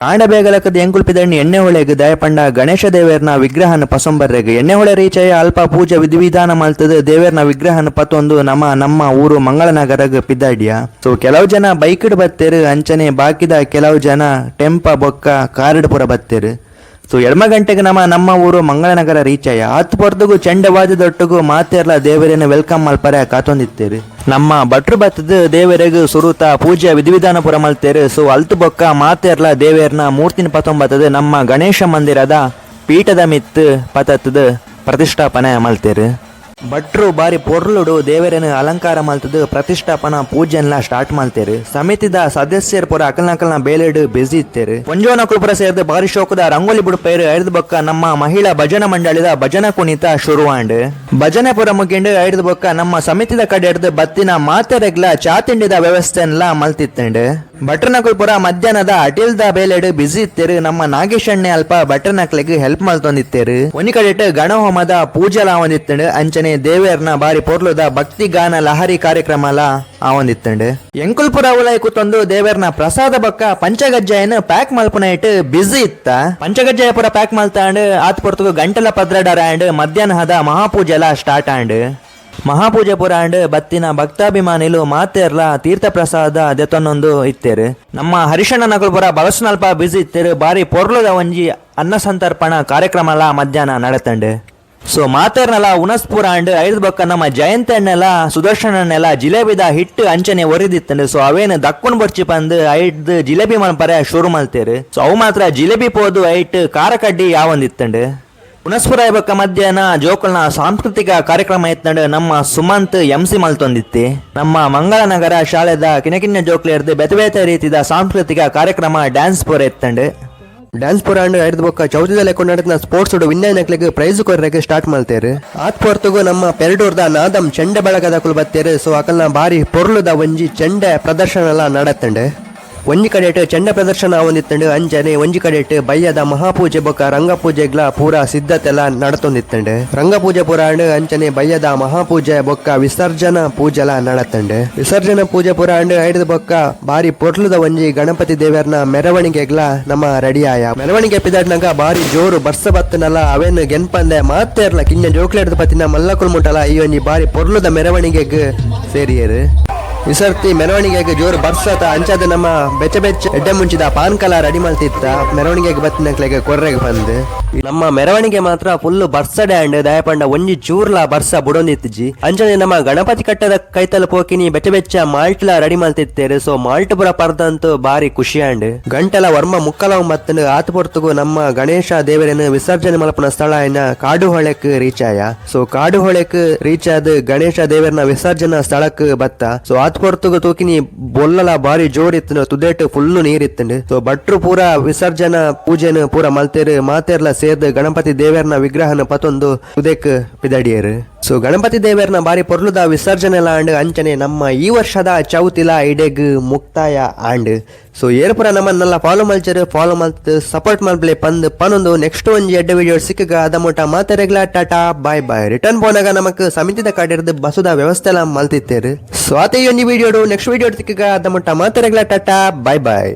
ಕಾಂಡಬೇಗಲಕದ ಎಂಕುಲ್ಪಿದಣ್ಣಿ ಎಣ್ಣೆ ಹೊಳೆಗ್ ದಯಪಂಡ ಗಣೇಶ ದೇವೇರ್ನ ವಿಗ್ರಹನ ಪಸಂಬರ್ರೆಗ್ ಎಣ್ಣೆ ಹೊಳೆ ರೀಚಯ ಅಲ್ಪ ಪೂಜೆ ವಿಧಿವಿಧಾನ ಮಲ್ತದ ದೇವೇರ್ನ ವಿಗ್ರಹನ ಪತ್ತೊಂದು ನಮ್ಮ ಊರು ಮಂಗಳನಗರಗ್ ಪಿದ್ದಾಡಿಯ. ಸೊ ಕೆಲವು ಜನ ಬೈಕ್ಡ್ ಬತ್ತೇರು ಅಂಚನೆ ಬಾಕಿದ ಕೆಲವು ಜನ ಟೆಂಪ ಬೊಕ್ಕ ಕಾರ್ಡ್ ಪುರ ಬತ್ತೇರು. ಸೊ 2 ಗಂಟೆಗೆ ನಮ್ಮ ಊರು ಮಂಗಳನಗರ ರೀಚಯ ಹತ್ತು ಪೊರ್ದುಗು ಚೆಂಡವಾದದೊಟ್ಟಿಗೂ ಮಾತೇರ್ಲ ದೇವರೇನು ವೆಲ್ಕಮ್ ಮಲ್ಪರೆ ಕಾತೊಂದಿತ್ತೇರು. ನಮ್ಮ ಭಟ್ರು ಬತ್ತದ ದೇವರಿಗೆ ಸುರುತ ಪೂಜೆ ವಿಧಿವಿಧಾನ ಪುರ ಮಲ್ತೇರು. ಸೊ ಅಲ್ತು ಬೊಕ್ಕ ಮಾತೇರ್ಲ ದೇವೇರ್ನ ಮೂರ್ತಿನ ಪತೊಂಬತ್ತದ ನಮ್ಮ ಗಣೇಶ ಮಂದಿರದ ಪೀಠದ ಮಿತ್ ಪತತ್ತದ ಪ್ರತಿಷ್ಠಾಪನೆ ಮಲ್ತೇರು. ಭಟ್ರು ಬಾರಿ ಪೊರ್ಲುಡು ದೇವರೇನು ಅಲಂಕಾರ ಮಲ್ತದ ಪ್ರತಿಷ್ಠಾಪನಾ ಪೂಜೆಲ್ಲ ಸ್ಟಾರ್ಟ್ ಮಲ್ತೇರು. ಸಮಿತಿದ ಸದಸ್ಯರು ಪುರ ಅಕಲ್ನ ಬೇಲೆಡು ಬಿಸಿ ಇತ್ತೇರು. ಒಂಜೋನಕುಲು ಪುರ ಸೇರಿದ ಬಾರಿ ಶೋಕದ ರಂಗೋಲಿ ಬಿಡುಪೇರು ಐದು ಬೊಕ್ಕ ನಮ್ಮ ಮಹಿಳಾ ಭಜನಾ ಮಂಡಳಿದ ಭಜನಾ ಕುಣಿತ ಶುರುವಾಂಡ್ ಭಜನೆ ಪುರ ಮುಗಿಂಡು ಐದು ಬೊಕ್ಕ ನಮ್ಮ ಸಮಿತಿದ ಕಡೆ ಹಿಡಿದು ಬತ್ತಿನ ಮಾತೆರೆಗ್ಲ ಚಾ ತಿಂಡಿದ ವ್ಯವಸ್ಥೆ ಎಲ್ಲ ಮಲ್ತಿತ್ತಂಡು. ಭಟ್ರನಕುಲ್ ಪುರ ಮಧ್ಯಾಹ್ನದ ಅಟಿಲ್ದ ಬೇಲೆಡು ಬಿಸಿ ಇತ್ತೇರು. ನಮ್ಮ ನಾಗೇಶಣ್ಣೆ ಅಲ್ಪ ಭಟ್ರನಕ್ಲಿಗೆ ಹೆಲ್ಪ್ ಮಲ್ತೊಂದಿತ್ತೇರು. ಒಂದ್ ಕಡೆ ಗಣ ಹೋಮದ ಪೂಜೆ ಆವಂದಿತ್ತಂಡು ಅಂಚನೆ ದೇವೇರ್ನ ಬಾರಿ ಪೊರ್ಲುದ ಭಕ್ತಿ ಗಾನ ಲಹರಿ ಕಾರ್ಯಕ್ರಮ ಆವಂದಿತ್ತಂಡು. ಎಂಕುಲ್ಪುರ ಉಲೈ ಕೂತೊಂದು ದೇವೇರ್ನ ಪ್ರಸಾದ ಬೊಕ್ಕ ಪಂಚಗಜ್ಜಾಯನ ಪ್ಯಾಕ್ ಮಲ್ಪುನ ಇಟ್ಟು ಬಿಸಿ ಇತ್ತ. ಪಂಚಗಜ್ಜಾಯ ಪುರ ಪ್ಯಾಕ್ ಮಲ್ತಾಂಡ್ ಆತ್ ಪೊರ್ತುಗು ಗಂಟಲ ಪದ್ರಡರ ಆಂಡ್ ಮಧ್ಯಾಹ್ನದ ಮಹಾಪೂಜೆ ಸ್ಟಾರ್ಟ್ ಆಂಡ್ ಮಹಾಪೂಜೆ ಪುರ ಆಂಡ್ ಬತ್ತಿನ ಭಕ್ತಾಭಿಮಾನಿಲು ಮಾತೇರ್ಲ ತೀರ್ಥ ಪ್ರಸಾದ ದೆತೊಂದೊಂದು ಇತ್ತೇರು. ನಮ್ಮ ಹರಿಶಣ್ಣ ನಕಲ್ಪುರ ಬಲಸ್ನಲ್ಪ ಬಿಸಿ ಇತ್ತೇರು. ಬಾರಿ ಪೊರ್ಲುದ ಒಂಜಿ ಅನ್ನ ಸಂತರ್ಪಣಾ ಕಾರ್ಯಕ್ರಮ ಮಧ್ಯಾಹ್ನ ನಡೆತಂಡು. ಸೊ ಮಾತೇರ್ನಲ ಉನಸ್ಪುರ ಅಂಡ್ ಐದು ಬೊಕ್ಕ ನಮ್ಮ ಜಯಂತಣ್ಣೆಲ್ಲ ಸುದರ್ಶನನ್ನೆಲ್ಲ ಜಿಲೇಬಿದ ಹಿಟ್ಟು ಅಂಚನೆ ಒರಿದಿತ್ತಂಡು. ಸೊ ಅವೇನು ದಕ್ಕುನ್ ಬರ್ಚಿ ಬಂದು ಐದು ಜಿಲೇಬಿ ಮಲ್ಪರೆ ಶುರು ಮಲ್ತೇರು. ಸೊ ಅವು ಮಾತ್ರ ಜಿಲೇಬಿ ಪೋದು ಐಟ್ ಖಾರ ಕಡ್ಡಿ ಯಾವಂದಿತ್ತಂಡು. ಉನಸ್ಪುರ ಬೊಕ್ಕ ಮಧ್ಯಾಹ್ನ ಜೋಕಲ್ನ ಸಾಂಸ್ಕೃತಿಕ ಕಾರ್ಯಕ್ರಮ ಇತ್ತಂಡು ನಮ್ಮ ಸುಮಂತ್ MC ಮಲ್ತೊಂದಿತ್ತಿ. ನಮ್ಮ ಮಂಗಳನಗರ ಶಾಲೆದ ಕಿಣಕಿಣ್ಣ ಜೋಕ್ಲೇರ್ದು ಬೇತೆ ಬೇತೆ ರೀತಿದ ಸಾಂಸ್ಕೃತಿಕ ಕಾರ್ಯಕ್ರಮ ಡ್ಯಾನ್ಸ್ ಪೂರ ಇತ್ತಂಡು. ಡ್ಯಾನ್ಸ್ ಪುರ ಅಂಡ್ ಐದು ಬೊಕ್ಕ ಚೌತಿದಲ್ಲಿ ಕೊಂಡಾಡಿದ ಸ್ಪೋರ್ಟ್ಸ್ ವಿನ್ನೈನಕ್ಲಿಗೆ ಪ್ರೈಸ್ ಕೊರ್ರೆಗೆ ಸ್ಟಾರ್ಟ್ ಮಾಡ್ತೇರು. ಆತ್ ಪೊರ್ತುಗು ನಮ್ಮ ಪೆರಡೂರ್ದ ನಾದಂ ಚೆಂಡೆ ಬಳಗದ ಕುಲ್ ಬತ್ತೇರು. ಸೊ ಅಕಲ್ನ ಬಾರಿ ಪೊರ್ಲುದ ಒಂಜಿ ಚೆಂಡೆ ಪ್ರದರ್ಶನ ನಡೆತಂಡೆ. ಒಂಜಿ ಕಡೆಟ್ ಚೆಂಡ ಪ್ರದರ್ಶನ ಆವಂದಿತ್ತಂಡು ಅಂಜನೆ ಒಂಜಿ ಕಡೆಟ್ ಬಯ್ಯದ ಮಹಾಪೂಜೆ ಬೊಕ್ಕ ರಂಗಪೂಜೆಗ್ಲ ಪೂರ ಸಿದ್ಧತೆಲ್ಲ ನಡತೊಂದಿತ್ತಂಡು. ರಂಗಪೂಜೆ ಪುರ ಅಂಡ್ ಅಂಚನೆ ಬಯ್ಯದ ಮಹಾಪೂಜೆ ಬೊಕ್ಕ ವಿಸರ್ಜನಾ ಪೂಜೆಲ ನಡತಂಡು. ವಿಸರ್ಜನಾ ಪೂಜೆ ಪುರ ಅಂಡ್ ಐದು ಬೊಕ್ಕ ಬಾರಿ ಪೊರ್ಲುದ ಒಂಜಿ ಗಣಪತಿ ದೇವರ್ನ ಮೆರವಣಿಗೆಗ್ಲ ನಮ್ಮ ರೆಡಿ ಆಯ. ಮೆರವಣಿಗೆ ಪಿದಾಡ್ನಾಗ ಬಾರಿ ಜೋರು ಬರ್ಸ ಬತ್ತನಲ್ಲ ಅವೇನು ಗೆನ್ಪಂದೆ ಮಾತೇರ್ಲ ಕಿನ್ನ ಜೋಕ್ಲೇಡ್ದ ಪತ್ತಿನ ಮಲ್ಲಕುಲ್ ಮುಟ್ಟಲ ಈ ಒಂಜಿ ಬಾರಿ ಪೊರ್ಲುದ ಮೆರವಣಿಗೆಗ್ ಸೇರಿಯರು. ಈ ಸರ್ತಿ ಮೆರವಣಿಗೆಗೆ ಜೋರು ಬರ್ಸತ ಅಂಚದ ನಮ್ಮ ಬೆಚ್ಚ ಎಡ್ಡೆ ಮುಂಚಿದ ಪಾನ್ ಕಲ ರೆಡಿ ಮಲ್ತಿತ್ತ ಮೆರವಣಿಗೆಗೆ ಬತ್ತಿನಕ್ಲೆಗೆ ಕೊರ್ರೆಗೆ ಬಂದು ನಮ್ಮ ಮೆರವಣಿಗೆ ಮಾತ್ರ ಫುಲ್ ಬರ್ಸಡೆ ಅಂಡ್ ದಯಪಂಡ ಒಂಜಿ ಚೂರ್ಲ ಬರ್ಸ ಬುಡೊಂದಿತ್ಜಿ. ಅಂಚನೆ ನಮ್ಮ ಗಣಪತಿ ಕಟ್ಟದ ಕೈತಲ್ ಪೋಕಿನಿ ಬೆಚ್ಚ ಮಾಲ್ಟ್ಲ ರೆಡಿ ಮಲ್ತಿತ್ತೇರು. ಸೊ ಮಾಲ್ಟ್ ಪುರ ಪರ್ದಂತೂ ಬಾರಿ ಖುಷಿ ಅಂಡ್ ಗಂಟೆಲ ವರ್ಮ ಮುಕ್ಕಲ ಮತ್ತಂಡು ಆತ ಪೊರ್ತುಗು ನಮ್ಮ ಗಣೇಶ ದೇವರನ್ನು ವಿಸರ್ಜನೆ ಮಲ್ಪನ ಸ್ಥಳ ಇನ್ನ ಕಾಡು ಹೊಳೆಕ್ ರೀಚ್ ಆಯ. ಸೊ ಕಾಡು ಹೊಳೆಕ್ ರೀಚ್ ಆದ ಗಣೇಶ ದೇವರನ ವಿಸರ್ಜನಾ ಸ್ಥಳಕ್ ಬತ್ತ. ಸೊ ಪೊರ್ತುಗು ತೂಕಿನಿ ಬೊಲ್ಲಲ ಬಾರಿ ಜೋರಿತ್ತು ತುದೇಟ್ ಫುಲ್ಲು ನೀರಿತ್ತಂಡು. ಸೊ ಭಟ್ರು ಪೂರ ವಿಸರ್ಜನಾ ಪೂಜೆನ ಪೂರ ಮಲ್ತೇರು. ಮಾತೇರ್ಲ ಸೇರ್ದು ಗಣಪತಿ ದೇವರ್ನ ವಿಗ್ರಹನ ಪತೊಂದು ತುದೇಕ್ ಪಿದಡಿಯರು. ಸೊ ಗಣಪತಿ ದೇವರ್ನ ಬಾರಿ ಪೊರ್ಲುದ ವಿಸರ್ಜನೆ ಆಂಡ್ ಅಂಚನೆ ನಮ್ಮ ಈ ವರ್ಷದ ಚೌತಿಲ ಇಡೆಗ್ ಮುಕ್ತಾಯ ಆಂಡ್. ಸೊ ಏರ್ಪುರ ನಮ್ಮನ್ನೆಲ್ಲ ಫಾಲೋ ಮಲ್ತು ಸಪೋರ್ಟ್ ಮಲ್ಪ್ಲೆ ಪನೊಂದು ನೆಕ್ಸ್ಟ್ ಒಂಜಿ ಎಡ್ಡೆ ವಿಡಿಯೋ ಸಿಕ್ಕ ಅದಮೂಟ ಮಾತೆರೆಗ್ಲ ಟಾಟಾ ಬಾಯ್ ಬಾಯ್. ರಿಟರ್ನ್ ಪೋನಾಗ ನಮಕ್ ಸಮಿತಿದ ಕಾಡಿರ್ದು ಬಸುದ ವ್ಯವಸ್ಥೆ ಎಲ್ಲ ಮಲ್ತಿತ್ತೇರು. ಸೊ ಆತ ಈ ಒಂದು ವಿಡಿಯೋ ನೆಕ್ಸ್ಟ್ ವಿಡಿಯೋ ಸಿಕ್ಕ ಅದಮೂಟ ಮಾತೆರೆಗ್ಲ ಟಾಟಾ ಬಾಯ್ ಬಾಯ್.